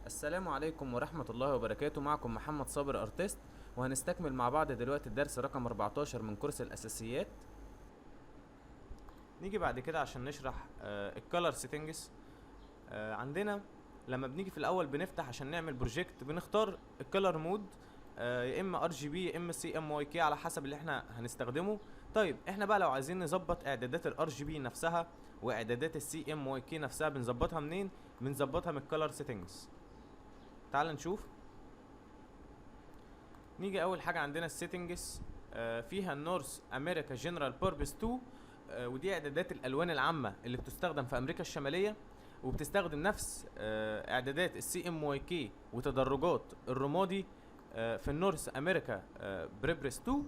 السلام عليكم ورحمة الله وبركاته. معكم محمد صابر ارتست، وهنستكمل مع بعض دلوقتي الدرس رقم 14 من كورس الاساسيات. نيجي بعد كده عشان نشرح الكالر سيتنجز. عندنا لما بنيجي في الاول بنفتح عشان نعمل بروجكت بنختار الكالر مود، يا اما ار جي بي يا اما سي ام واي كي على حسب اللي احنا هنستخدمه. طيب احنا بقى لو عايزين نظبط اعدادات الار جي بي نفسها واعدادات السي ام واي كي نفسها بنظبطها منين؟ بنظبطها من الكالر سيتنجز. تعال نشوف. نيجي اول حاجه عندنا السيتنجز، فيها النورث امريكا جنرال بيربس 2، ودي اعدادات الالوان العامه اللي بتستخدم في امريكا الشماليه، وبتستخدم نفس اعدادات السي ام واي كي وتدرجات الرمادي في النورث امريكا بريبرس 2.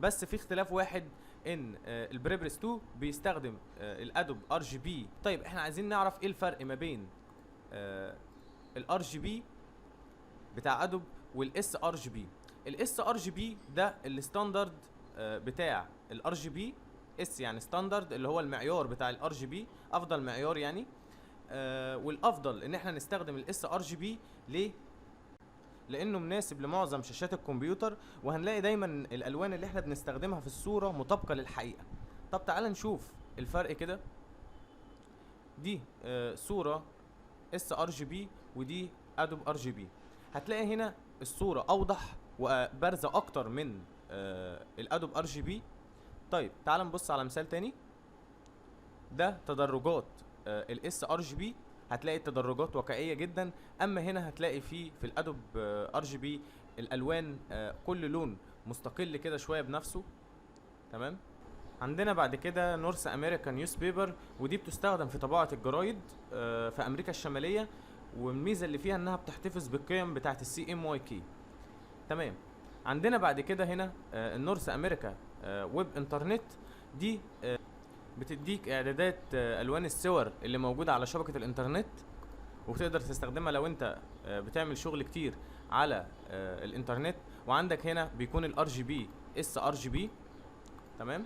بس في اختلاف واحد، ان البريبرس 2 بيستخدم الادوب ار جي بي. طيب احنا عايزين نعرف ايه الفرق ما بين الار جي بي بتاع ادوب والاس ار جي بي. الاس ار جي بي ده الستاندرد بتاع الار جي بي. اس يعني ستاندرد، اللي هو المعيار بتاع الار جي بي، افضل معيار يعني. والافضل ان احنا نستخدم الاس ار جي بي. ليه؟ لانه مناسب لمعظم شاشات الكمبيوتر، وهنلاقي دايما الالوان اللي احنا بنستخدمها في الصوره مطابقه للحقيقه. طب تعال نشوف الفرق كده. دي صوره اس ار جي بي ودي ادوب ار جي بي. هتلاقي هنا الصوره اوضح وبارزه اكتر من الادوب ار جي بي. طيب تعال نبص على مثال تاني. ده تدرجات الاس ار جي بي، هتلاقي التدرجات واقعيه جدا. اما هنا هتلاقي في الادوب ار جي بي الالوان كل لون مستقل كده شويه بنفسه. تمام. عندنا بعد كده نورث امريكان نيوز بيبر، ودي بتستخدم في طباعه الجرايد في امريكا الشماليه، والميزه اللي فيها انها بتحتفظ بالقيم بتاعه السي ام واي كي. تمام. عندنا بعد كده هنا النورث امريكا ويب انترنت. دي بتديك اعدادات الوان الصور اللي موجوده على شبكه الانترنت، وبتقدر تستخدمها لو انت بتعمل شغل كتير على الانترنت. وعندك هنا بيكون الار جي بي اس ار جي بي. تمام.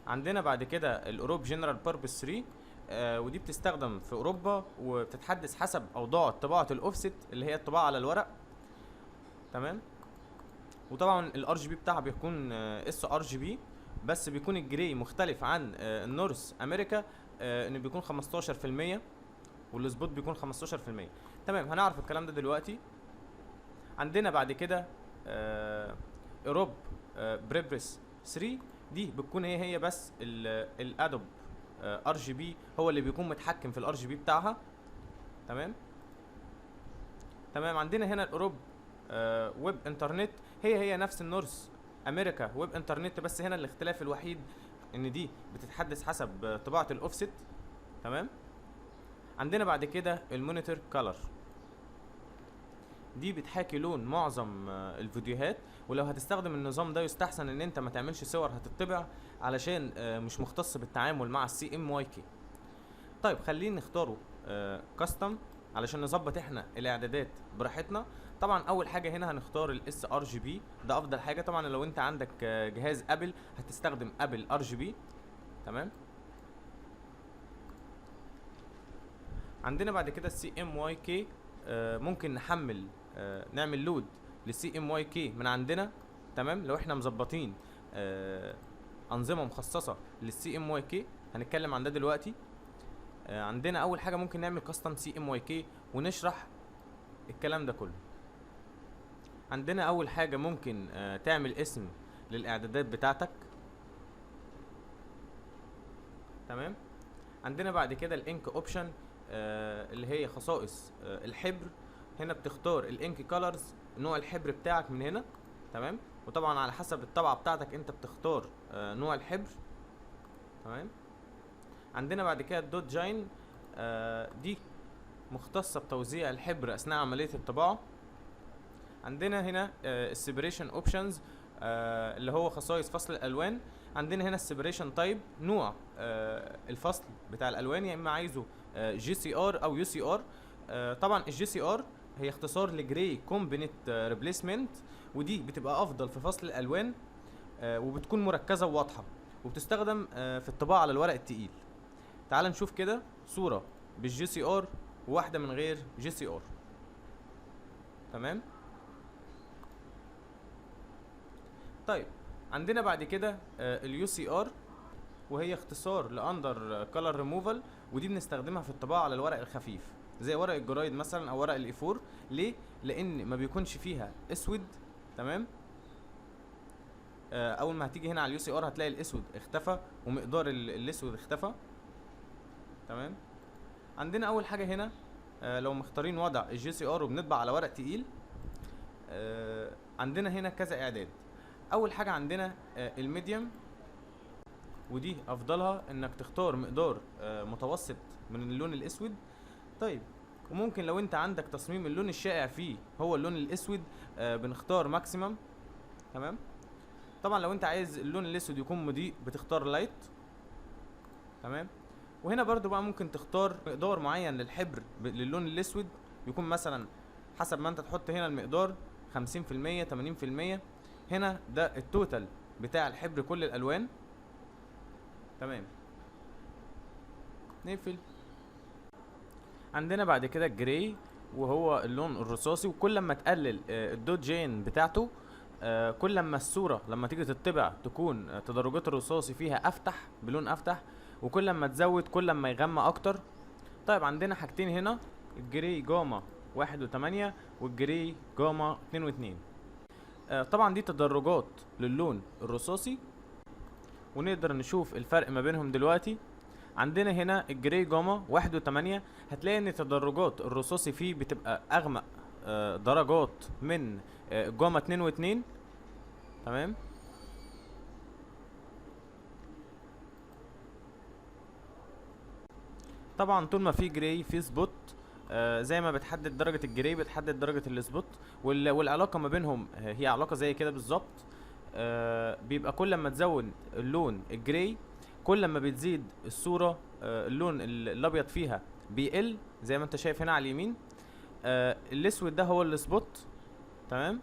عندنا بعد كده الاوروب جنرال بيربس 3، ودي بتستخدم في اوروبا وبتتحدث حسب اوضاع طباعه الاوفست اللي هي الطباعه على الورق. تمام. وطبعا الار جي بي بتاعها بيكون اس ار جي بي، بس بيكون الجراي مختلف عن النورث امريكا، ان بيكون 15% والسبوت بيكون 15%. تمام. هنعرف الكلام ده دلوقتي. عندنا بعد كده اوروب بريبرس 3، دي بتكون هي بس الادوب ار جي بي هو اللي بيكون متحكم في الار جي بي بتاعها. تمام. تمام. عندنا هنا الاوروب ويب انترنت، هي نفس النورث امريكا ويب انترنت، بس هنا الاختلاف الوحيد ان دي بتتحدث حسب طباعه الاوفست. تمام. عندنا بعد كده المونيتور كالر، دي بتحاكي لون معظم الفيديوهات، ولو هتستخدم النظام ده يستحسن ان انت ما تعملش صور هتطبع، علشان مش مختص بالتعامل مع السي ام واي كي. طيب خلينا نختاره كاستم علشان نظبط احنا الاعدادات براحتنا. طبعا اول حاجه هنا هنختار الاس ار جي بي، ده افضل حاجه. طبعا لو انت عندك جهاز ابل هتستخدم ابل ار جي بي. تمام. عندنا بعد كده السي ام واي كي، ممكن نحمل نعمل لود للسي ام واي كي من عندنا. تمام. لو احنا مظبطين انظمه مخصصه للسي ام واي كي هنتكلم عن ده دلوقتي. عندنا اول حاجه ممكن نعمل كاستم سي ام واي كي ونشرح الكلام ده كله. عندنا اول حاجه ممكن تعمل اسم للاعدادات بتاعتك. تمام. عندنا بعد كده الانك اوبشن، اللي هي خصائص الحبر. هنا بتختار الانك كولرز، نوع الحبر بتاعك من هنا. تمام. وطبعا على حسب الطبعه بتاعتك انت بتختار نوع الحبر. تمام. عندنا بعد كده الدوت جاين، دي مختصه بتوزيع الحبر اثناء عمليه الطباعه. عندنا هنا السيبريشن اوبشنز، اللي هو خصائص فصل الالوان. عندنا هنا السيبريشن تايب، نوع الفصل بتاع الالوان، يا اما عايزه جي سي ار او يو سي ار. طبعا الجي سي ار هي اختصار لجراي كومبينيت ريبليسمنت، ودي بتبقى افضل في فصل الالوان، وبتكون مركزه وواضحه، وبتستخدم في الطباعه على الورق التقيل. تعال نشوف كده صوره بالجي سي ار وواحده من غير جي سي ار. تمام. طيب عندنا بعد كده اليو سي ار، وهي اختصار لاندر كولر ريموفال، ودي بنستخدمها في الطباعه على الورق الخفيف زي ورق الجرايد مثلا او ورق الاي 4. ليه؟ لان ما بيكونش فيها اسود. تمام. اول ما هتيجي هنا على اليو سي ار هتلاقي الاسود اختفى ومقدار الاسود اختفى. تمام. عندنا اول حاجه هنا لو مختارين وضع الجي سي ار وبنطبع على ورق تقيل، عندنا هنا كذا اعداد. اول حاجه عندنا الميديوم، ودي افضلها انك تختار مقدار متوسط من اللون الاسود. طيب وممكن لو انت عندك تصميم اللون الشائع فيه هو اللون الاسود بنختار ماكسيمم. تمام. طبعا لو انت عايز اللون الاسود يكون مضيء بتختار لايت. تمام. وهنا برضو بقى ممكن تختار مقدار معين للحبر للون الاسود، يكون مثلا حسب ما انت تحط هنا المقدار 50% 80%. هنا ده التوتال بتاع الحبر كل الالوان. تمام. نقفل. عندنا بعد كده الجراي وهو اللون الرصاصي، وكل ما تقلل الدوت جين بتاعته كل ما الصورة لما تيجي تطبع تكون تدرجات الرصاصي فيها افتح بلون افتح، وكل ما تزود كل ما يغمق اكتر. طيب عندنا حاجتين هنا، الجراي جاما 1.8 والجراي جاما 2.2. طبعا دي تدرجات للون الرصاصي، ونقدر نشوف الفرق ما بينهم دلوقتي. عندنا هنا الجراي جاما 1.8 هتلاقي ان تدرجات الرصاصي فيه بتبقى اغمق درجات من جاما 2.2. تمام. طبعا طول ما في جراي في سبوت، زي ما بتحدد درجة الجراي بتحدد درجة السبوت، والعلاقة ما بينهم هي علاقة زي كده بالظبط. بيبقى كل ما تزود اللون الجراي كل ما بتزيد الصورة اللون الابيض فيها بيقل زي ما انت شايف هنا على اليمين. الاسود ده هو السبوت. تمام.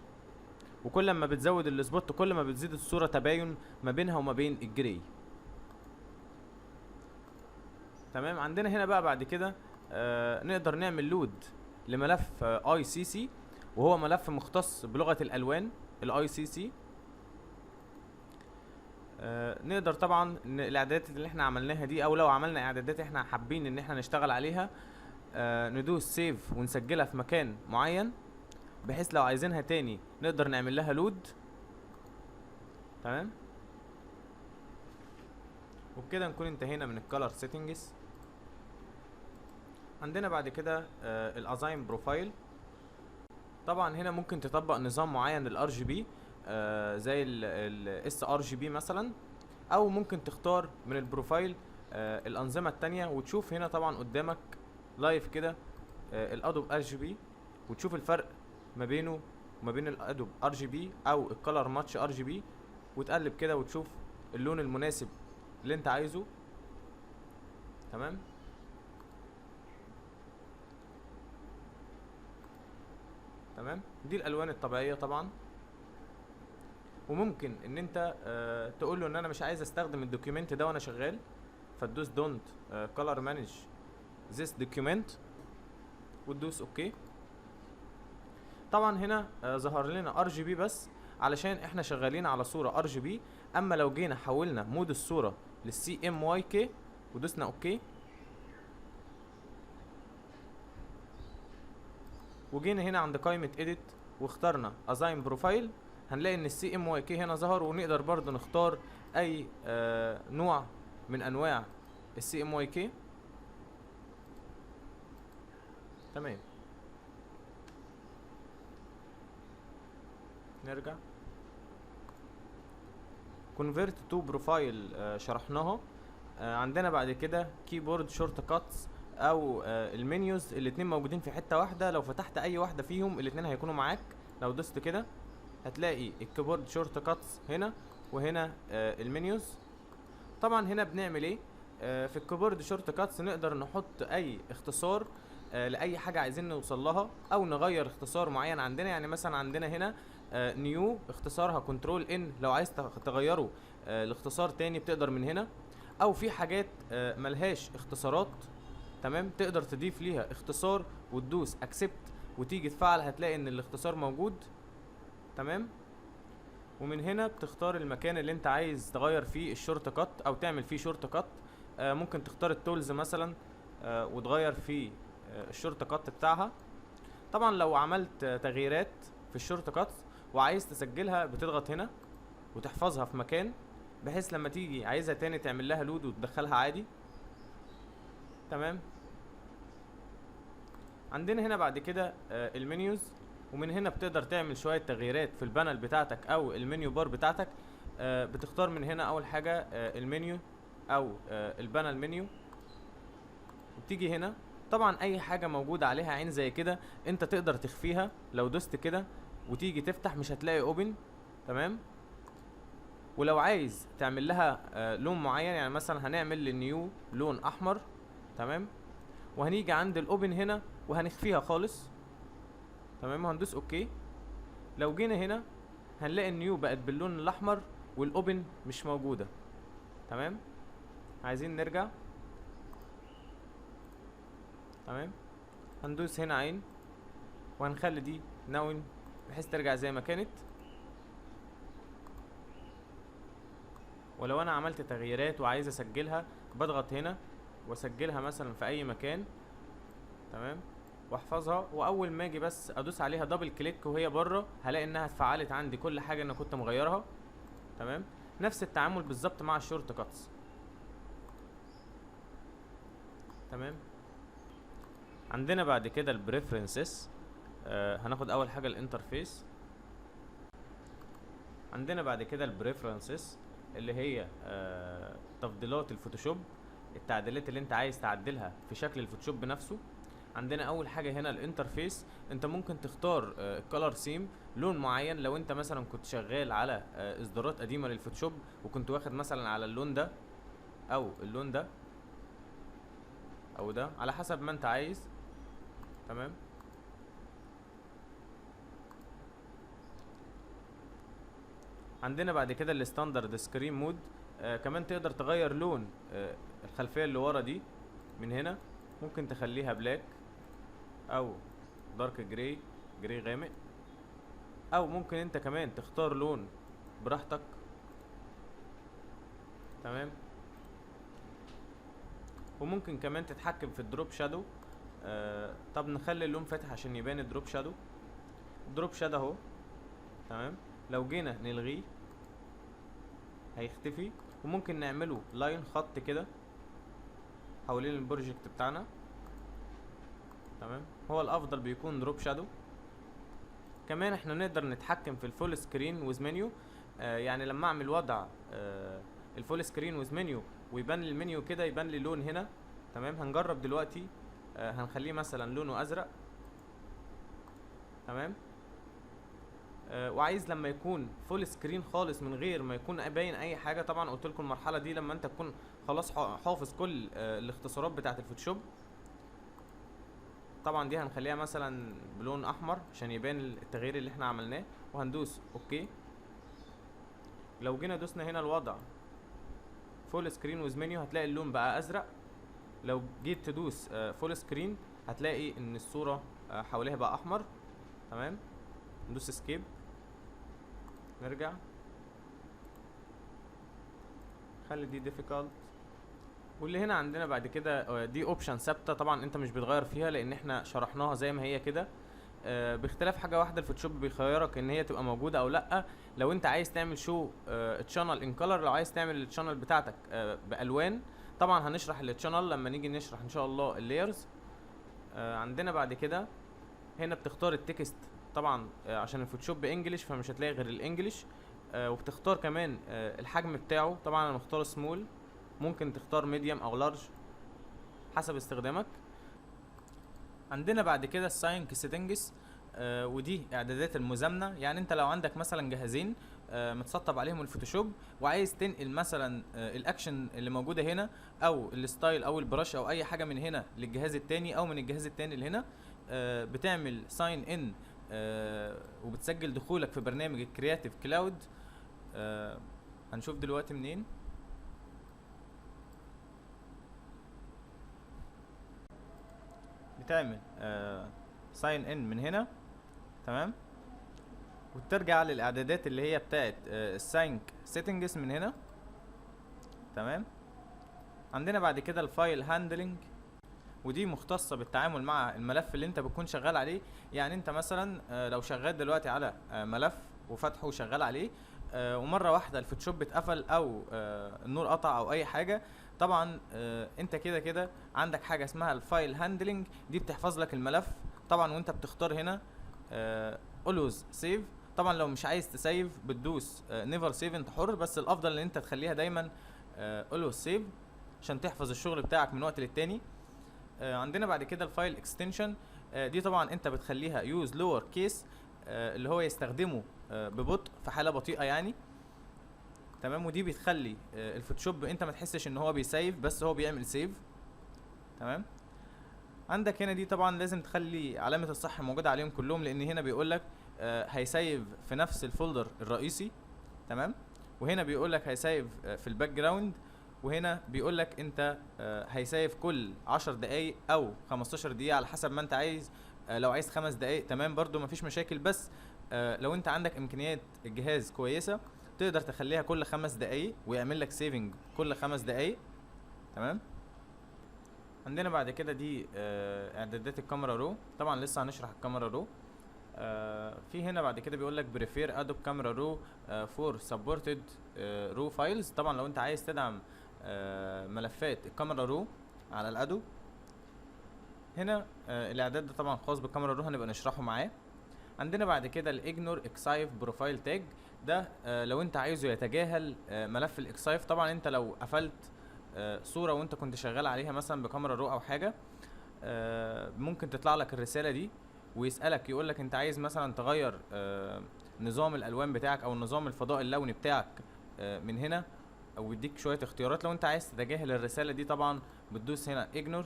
وكل ما بتزود السبوت كل ما بتزيد الصورة تباين ما بينها وما بين الجراي. تمام. عندنا هنا بقى بعد كده نقدر نعمل لود لملف اي سي سي، وهو ملف مختص بلغة الالوان الاي سي سي. نقدر طبعا الاعدادات اللي احنا عملناها دي، او لو عملنا اعدادات احنا حابين ان احنا نشتغل عليها ندوس سيف ونسجلها في مكان معين، بحيث لو عايزينها تاني نقدر نعمل لها لود. تمام. وبكده نكون انتهينا من الكالر سيتنجز. عندنا بعد كده الازاين بروفايل. طبعا هنا ممكن تطبق نظام معين للار جي بي زي الاس ار جي بي مثلا، او ممكن تختار من البروفايل الانظمه التانية، وتشوف هنا طبعا قدامك لايف كده الادوب ار جي بي، وتشوف الفرق ما بينه وما بين الادوب ار جي بي او الكالر ماتش ار جي بي، وتقلب كده وتشوف اللون المناسب اللي انت عايزه. تمام. تمام. دي الالوان الطبيعيه طبعا. وممكن ان انت تقول له ان انا مش عايز استخدم الدوكيومنت ده وانا شغال، فتدوس دونت كولر مانج ذيس دوكيومنت وتدوس اوكي. طبعا هنا ظهر لنا ار جي بي بس علشان احنا شغالين على صوره ار جي بي. اما لو جينا حولنا مود الصوره للسي ام واي كي ودوسنا اوكي، وجينا هنا عند قائمه اديت واخترنا ازاين بروفايل، هنلاقي ان السي ام واي كي هنا ظهر. ونقدر برضو نختار اي نوع من انواع السي ام واي كي. تمام. نرجع convert to بروفايل شرحناها. عندنا بعد كده كيبورد شورت كاتس او المنيوز، الاتنين موجودين في حته واحده. لو فتحت اي واحده فيهم الاتنين هيكونوا معاك. لو دوست كده هتلاقي الكيبورد شورت كاتس هنا، وهنا المنيوز. طبعا هنا بنعمل ايه في الكيبورد شورت كاتس؟ نقدر نحط اي اختصار لاي حاجه عايزين نوصل لها، او نغير اختصار معين عندنا. يعني مثلا عندنا هنا نيو اختصارها كنترول ان، لو عايز تغيره لاختصار تاني بتقدر من هنا. او في حاجات ملهاش اختصارات. تمام. تقدر تضيف ليها اختصار وتدوس اكسبت وتيجي تفعل، هتلاقي ان الاختصار موجود. تمام. ومن هنا بتختار المكان اللي انت عايز تغير فيه الشورت كات او تعمل فيه شورت كات. ممكن تختار التولز مثلا وتغير فيه الشورت كات بتاعها. طبعا لو عملت تغييرات في الشورت كات وعايز تسجلها بتضغط هنا وتحفظها في مكان، بحيث لما تيجي عايزها تاني تعمل لها لود وتدخلها عادي. تمام. عندنا هنا بعد كده المنيوز، ومن هنا بتقدر تعمل شوية تغييرات في البانل بتاعتك او المنيو بار بتاعتك. بتختار من هنا اول حاجة المنيو او البانل منيو، وبتيجي هنا. طبعا اي حاجة موجودة عليها عين زي كده انت تقدر تخفيها. لو دوست كده وتيجي تفتح مش هتلاقي اوبن. تمام. ولو عايز تعمل لها لون معين، يعني مثلا هنعمل للنيو لون احمر. تمام. وهنيجي عند الاوبن هنا وهنخفيها خالص. تمام. وهندوس اوكي. لو جينا هنا هنلاقي النيو بقت باللون الاحمر والاوبن مش موجودة. تمام. عايزين نرجع. تمام. هندوس هنا عين وهنخلي دي نون بحيث ترجع زي ما كانت. ولو انا عملت تغييرات وعايز اسجلها بضغط هنا واسجلها مثلا في اي مكان. تمام. واحفظها، واول ما اجي بس ادوس عليها دبل كليك وهي بره هلاقي انها اتفعلت عندي كل حاجه انا كنت مغيرها. تمام. نفس التعامل بالظبط مع الشورت كاتس. تمام. عندنا بعد كده البريفرنسز. هناخد اول حاجه الانترفيس. عندنا بعد كده البريفرنسز اللي هي تفضيلات الفوتوشوب، التعديلات اللي انت عايز تعدلها في شكل الفوتوشوب نفسه. عندنا اول حاجه هنا الانترفيس. انت ممكن تختار الكالر سيم لون معين. لو انت مثلا كنت شغال على اصدارات قديمه للفوتوشوب وكنت واخد مثلا على اللون ده او اللون ده او ده، على حسب ما انت عايز. تمام. عندنا بعد كده الستاندرد سكرين مود. كمان تقدر تغير لون الخلفيه اللي ورا دي من هنا. ممكن تخليها بلاك او دارك جراي، جراي غامق، او ممكن انت كمان تختار لون براحتك. تمام. وممكن كمان تتحكم في الدروب شادو. طب نخلي اللون فاتح عشان يبان الدروب شادو. الدروب شادو اهو. تمام. لو جينا نلغيه هيختفي. وممكن نعمله لاين خط كده حوالين البروجكت بتاعنا. تمام. هو الافضل بيكون دروب شادو. كمان احنا نقدر نتحكم في الفول سكرين ويز منيو. يعني لما اعمل وضع الفول سكرين ويز منيو ويبان لي المنيو كده، يبان لي لون هنا. تمام. هنجرب دلوقتي. هنخليه مثلا لونه ازرق. تمام. وعايز لما يكون فول سكرين خالص من غير ما يكون باين اي حاجه. طبعا قلت لكم المرحله دي لما انت تكون خلاص حافظ كل الاختصارات بتاعه الفوتوشوب. طبعا دي هنخليها مثلا بلون احمر عشان يبان التغيير اللي احنا عملناه. وهندوس اوكي. لو جينا دوسنا هنا الوضع فول سكرين ويز منيو هتلاقي اللون بقى ازرق. لو جيت تدوس فول سكرين هتلاقي ان الصوره حواليها بقى احمر. تمام. ندوس اسكيب. نرجع. خلي دي ديفيكالت. واللي هنا عندنا بعد كده دي اوبشن ثابته. طبعا انت مش بتغير فيها لان احنا شرحناها زي ما هي كده. باختلاف حاجه واحده، الفوتوشوب بيخيرك ان هي تبقى موجوده او لا. لو انت عايز تعمل شو تشانل ان كلر، لو عايز تعمل التشانل بتاعتك بالوان. طبعا هنشرح التشانل لما نيجي نشرح ان شاء الله اللايرز. عندنا بعد كده هنا بتختار التكست. طبعا عشان الفوتوشوب انجلش فمش هتلاقي غير الانجليش. وبتختار كمان الحجم بتاعه. طبعا انا مختار سمول. ممكن تختار ميديوم او لارج حسب استخدامك. عندنا بعد كده الساينك سيتنجز. ودي اعدادات المزامنه. يعني انت لو عندك مثلا جهازين متسطب عليهم الفوتوشوب وعايز تنقل مثلا الاكشن اللي موجوده هنا او الستايل او البرش او اي حاجه من هنا للجهاز التاني او من الجهاز التاني لهنا، بتعمل ساين ان وبتسجل دخولك في برنامج الكرياتيف كلاود. هنشوف دلوقتي منين. تعمل ساين ان من هنا، تمام، وترجع للاعدادات اللي هي بتاعت الساينك سيتنجز من هنا، تمام. عندنا بعد كده الفايل هاندلنج، ودي مختصه بالتعامل مع الملف اللي انت بتكون شغال عليه. يعني انت مثلا لو شغال دلوقتي على ملف وفتحه وشغال عليه، ومره واحده الفوتوشوب اتقفل او النور قطع او اي حاجه، طبعا انت كده كده عندك حاجه اسمها الفايل هاندلنج، دي بتحفظ لك الملف طبعا. وانت بتختار هنا اولويز سيف. طبعا لو مش عايز تسيف بتدوس نيفر سيف، انت حر، بس الافضل ان انت تخليها دايما اولويز سيف عشان تحفظ الشغل بتاعك من وقت للتاني. عندنا بعد كده الفايل اكستنشن، دي طبعا انت بتخليها يوز لور كيس، اللي هو يستخدمه ببطء في حاله بطيئه يعني، تمام. ودي بتخلي الفوتوشوب انت ما تحسش ان هو بيسيف، بس هو بيعمل سيف، تمام. عندك هنا دي طبعا لازم تخلي علامه الصح موجوده عليهم كلهم، لان هنا بيقول لك هيسيف في نفس الفولدر الرئيسي، تمام. وهنا بيقول لك هيسيف في الباك جراوند، وهنا بيقول لك انت هيسيف كل 10 دقايق او 15 دقيقه على حسب ما انت عايز. لو عايز 5 دقايق تمام برضو مفيش مشاكل، بس لو انت عندك امكانيات الجهاز كويسه تقدر تخليها كل 5 دقايق ويعمل لك سيفنج كل 5 دقايق، تمام. عندنا بعد كده دي اعدادات الكاميرا رو، طبعا لسه هنشرح الكاميرا رو. في هنا بعد كده بيقول لك بريفير ادوب كاميرا رو فور سبورتد رو فايلز. طبعا لو انت عايز تدعم ملفات الكاميرا رو على الادوب. هنا الاعداد ده طبعا خاص بالكاميرا رو، هنبقى نشرحه معاه. عندنا بعد كده الاجنور اكسايف بروفايل تاج، ده لو انت عايزه يتجاهل ملف الاكسايف. طبعا انت لو قفلت صوره وانت كنت شغال عليها مثلا بكاميرا رو او حاجه، ممكن تطلع لك الرساله دي ويسالك يقول لك انت عايز مثلا تغير نظام الالوان بتاعك او نظام الفضاء اللوني بتاعك من هنا، او يديك شويه اختيارات. لو انت عايز تتجاهل الرساله دي طبعا بتدوس هنا اجنور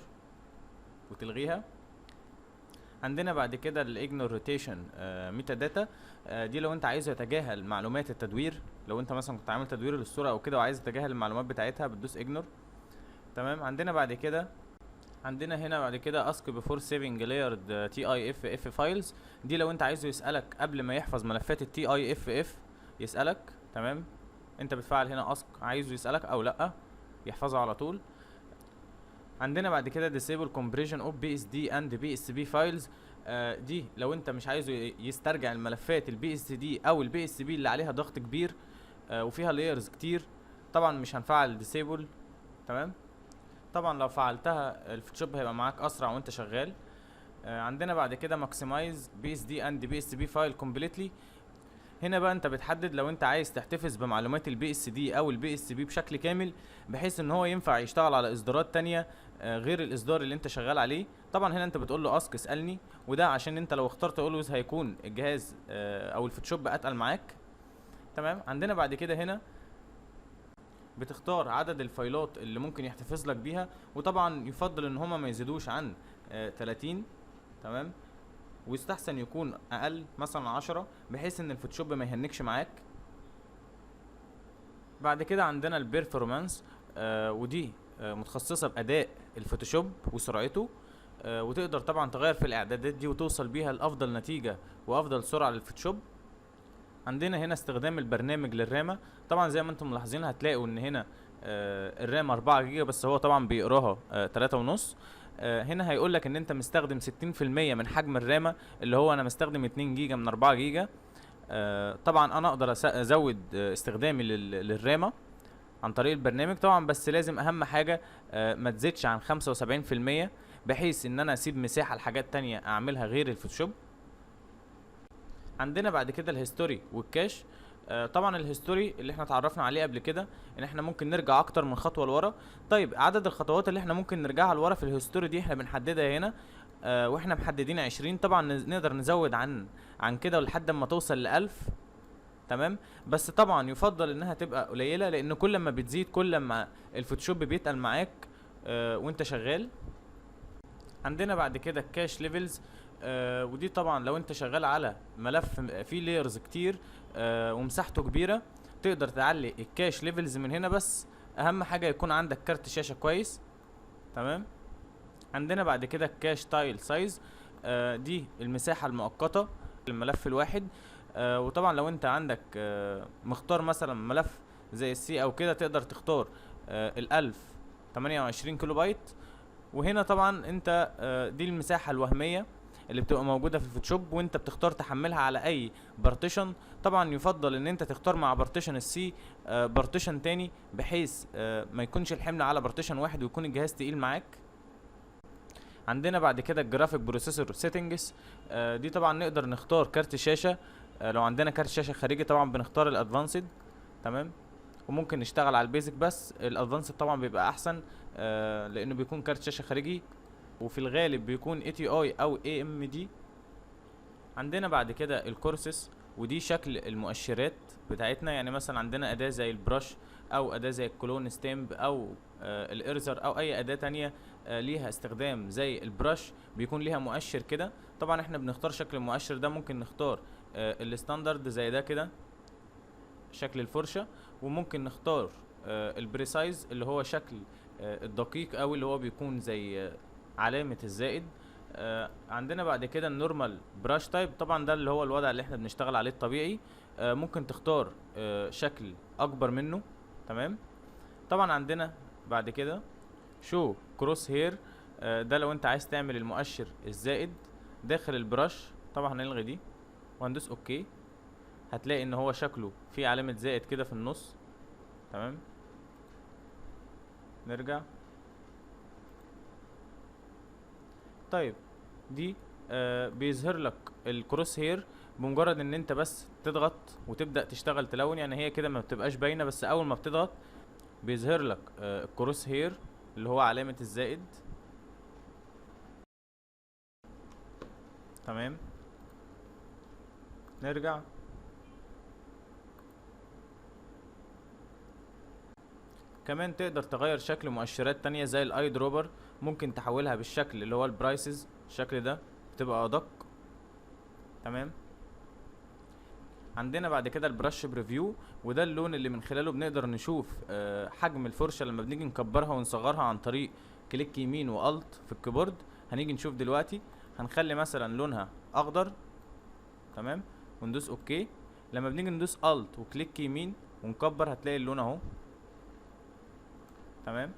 وتلغيها. عندنا بعد كده الاجنور روتيشن ميتا داتا، دي لو انت عايز يتجاهل معلومات التدوير. لو انت مثلا كنت عامل تدوير للصوره او كده وعايز تتجاهل المعلومات بتاعتها بتدوس اجنور، تمام. عندنا بعد كده هنا بعد كده ask before saving layered TIFF files، دي لو انت عايزه يسألك قبل ما يحفظ ملفات TIFF يسألك، تمام. انت بتفعل هنا ask عايزه يسألك او لا، يحفظه على طول. عندنا بعد كده disable compression of BSD and BSB files، دي لو انت مش عايزه يسترجع الملفات BSD او BSB اللي عليها ضغط كبير وفيها layers كتير، طبعا مش هنفعل disable، تمام. طبعا لو فعلتها الفوتوشوب هيبقى معاك اسرع وانت شغال. عندنا بعد كده maximize BSD and BSB file completely، هنا بقى انت بتحدد لو انت عايز تحتفظ بمعلومات BSD او BSB بشكل كامل، بحيث ان هو ينفع يشتغل على اصدارات تانية غير الاصدار اللي انت شغال عليه. طبعا هنا انت بتقول له اسك اسالني، وده عشان انت لو اخترت اولويز هيكون الجهاز او الفوتوشوب اتقل معاك، تمام. عندنا بعد كده هنا بتختار عدد الفايلات اللي ممكن يحتفظ لك بيها، وطبعا يفضل ان هما ما يزيدوش عن 30، تمام. ويستحسن يكون اقل مثلا 10 بحيث ان الفوتوشوب ما يهنكش معاك. بعد كده عندنا البيرفورمانس، ودي متخصصه باداء الفوتوشوب وسرعته، وتقدر طبعا تغير في الاعدادات دي وتوصل بيها لافضل نتيجه وافضل سرعه للفوتوشوب. عندنا هنا استخدام البرنامج للرامه، طبعا زي ما انتم ملاحظين هتلاقوا ان هنا الرام 4 جيجا بس هو طبعا بيقراها 3.5. هنا هيقول لك ان انت مستخدم 60% من حجم الرامه، اللي هو انا مستخدم 2 جيجا من 4 جيجا. طبعا انا اقدر ازود استخدامي للرامه عن طريق البرنامج طبعا، بس لازم اهم حاجه ما تزيدش عن 75%، بحيث ان انا اسيب مساحه لحاجات تانية اعملها غير الفوتوشوب. عندنا بعد كده الهيستوري والكاش. طبعا الهيستوري اللي احنا اتعرفنا عليه قبل كده ان احنا ممكن نرجع اكتر من خطوه لورا. طيب عدد الخطوات اللي احنا ممكن نرجعها لورا في الهيستوري دي احنا بنحددها هنا، واحنا محددين 20. طبعا نقدر نزود عن كده لحد ما توصل ل1000، تمام. بس طبعا يفضل انها تبقى قليله، لان كل ما بتزيد كل ما الفوتوشوب بيتقل معاك وانت شغال. عندنا بعد كده الكاش ليفلز، ودي طبعا لو انت شغال على ملف فيه لايرز كتير ومساحته كبيره تقدر تعلي الكاش ليفلز من هنا، بس اهم حاجه يكون عندك كارت شاشه كويس، تمام. عندنا بعد كده الكاش تايل سايز، دي المساحة المؤقتة للملف الواحد. وطبعا لو انت عندك مختار مثلا ملف زي السي او كده، تقدر تختار ال1000 28 كيلو بايت. وهنا طبعا انت دي المساحة الوهمية اللي بتبقى موجودة في الفوتوشوب، وانت بتختار تحملها على اي بارتيشن. طبعا يفضل ان انت تختار مع بارتيشن السي بارتيشن تاني، بحيث ما يكونش الحمل على بارتيشن واحد ويكون الجهاز تقيل معاك. عندنا بعد كده الجرافيك بروسيسور سيتنجز، دي طبعا نقدر نختار كارت شاشة. لو عندنا كارت شاشة خارجي طبعا بنختار الادفانسد، تمام. وممكن نشتغل على البيزك، بس الادفانسد طبعا بيبقى احسن لانه بيكون كارت شاشة خارجي، وفي الغالب بيكون ATI او AMD. عندنا بعد كده الكورسز، ودي شكل المؤشرات بتاعتنا. يعني مثلا عندنا اداة زي البرش، او اداة زي الكلون ستامب، او الارزر، او اي اداة تانية ليها استخدام زي البرش، بيكون ليها مؤشر كده. طبعا احنا بنختار شكل المؤشر ده، ممكن نختار الستاندرد زي ده كده شكل الفرشة، وممكن نختار البريسايز اللي هو شكل الدقيق اوي، اللي هو بيكون زي علامة الزائد. عندنا بعد كده النورمال براش تايب، طبعا ده اللي هو الوضع اللي احنا بنشتغل عليه الطبيعي. ممكن تختار شكل اكبر منه، تمام. طبعا عندنا بعد كده شو كروس هير، ده لو انت عايز تعمل المؤشر الزائد داخل البراش. طبعا هنلغي دي وهندوس اوكي، هتلاقي ان هو شكله فيه علامة زائد كده في النص، تمام. نرجع. طيب دي بيظهر لك الكروس هير بمجرد ان انت بس تضغط وتبدأ تشتغل تلون. يعني هي كده ما بتبقاش باينة، بس اول ما بتضغط بيظهر لك الكروس هير اللي هو علامة الزائد، تمام. نرجع. كمان تقدر تغير شكل مؤشرات تانية زي الاي دروبر، ممكن تحولها بالشكل اللي هو البرايسز، الشكل ده بتبقى ادق، تمام. عندنا بعد كده البرش بريفيو، وده اللون اللي من خلاله بنقدر نشوف حجم الفرشة لما بنيجي نكبرها ونصغرها عن طريق كليك يمين والت في الكيبورد. هنيجي نشوف دلوقتي، هنخلي مثلا لونها اخضر، تمام، وندوس اوكي. لما بنيجي ندوس الت وكليك يمين ونكبر هتلاقي اللون اهو، تمام.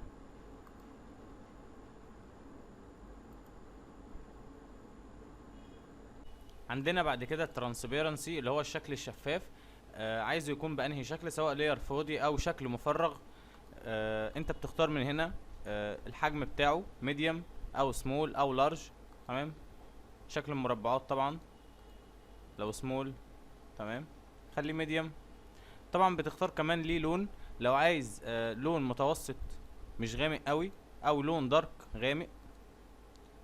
عندنا بعد كده الترانسبيرنسي اللي هو الشكل الشفاف. عايزه يكون بانهي شكل، سواء لاير فاضي او شكل مفرغ. انت بتختار من هنا الحجم بتاعه ميديوم او سمول او لارج، تمام. شكل المربعات طبعا لو سمول، تمام، خليه ميديوم. طبعا بتختار كمان ليه لون، لو عايز لون متوسط مش غامق قوي، او لون دارك غامق،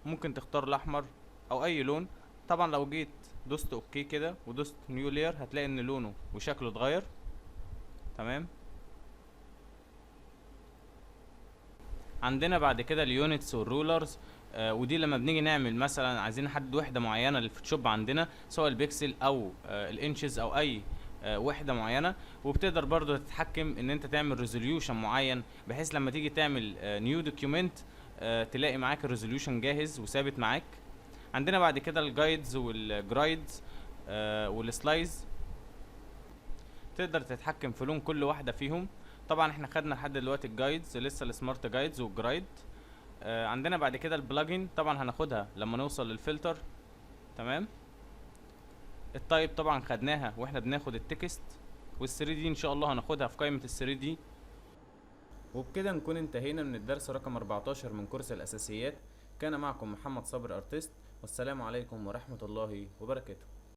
ممكن تختار الاحمر او اي لون. طبعا لو جيت دوست اوكي كده ودوست نيو لير هتلاقي ان لونه وشكله اتغير، تمام. عندنا بعد كده اليونتس والرولرز، ودي لما بنيجي نعمل مثلا عايزين نحدد وحده معينه للفوتوشوب عندنا، سواء البيكسل او الانشز او اي وحده معينه. وبتقدر برضو تتحكم ان انت تعمل ريزوليوشن معين، بحيث لما تيجي تعمل نيو دوكيومنت تلاقي معاك الريزوليوشن جاهز وثابت معاك. عندنا بعد كده الجايدز والجرايدز والسلايز، تقدر تتحكم في لون كل واحده فيهم. طبعا احنا خدنا لحد دلوقتي الجايدز، لسه السمارت جايدز والجرايد. عندنا بعد كده البلجن، طبعا هناخدها لما نوصل للفلتر، تمام. التايب طبعا خدناها واحنا بناخد التكست، وال3 دي ان شاء الله هناخدها في قائمه ال3 دي. وبكده نكون انتهينا من الدرس رقم 14 من كورس الاساسيات. كان معكم محمد صابر ارتست، والسلام عليكم ورحمه الله وبركاته.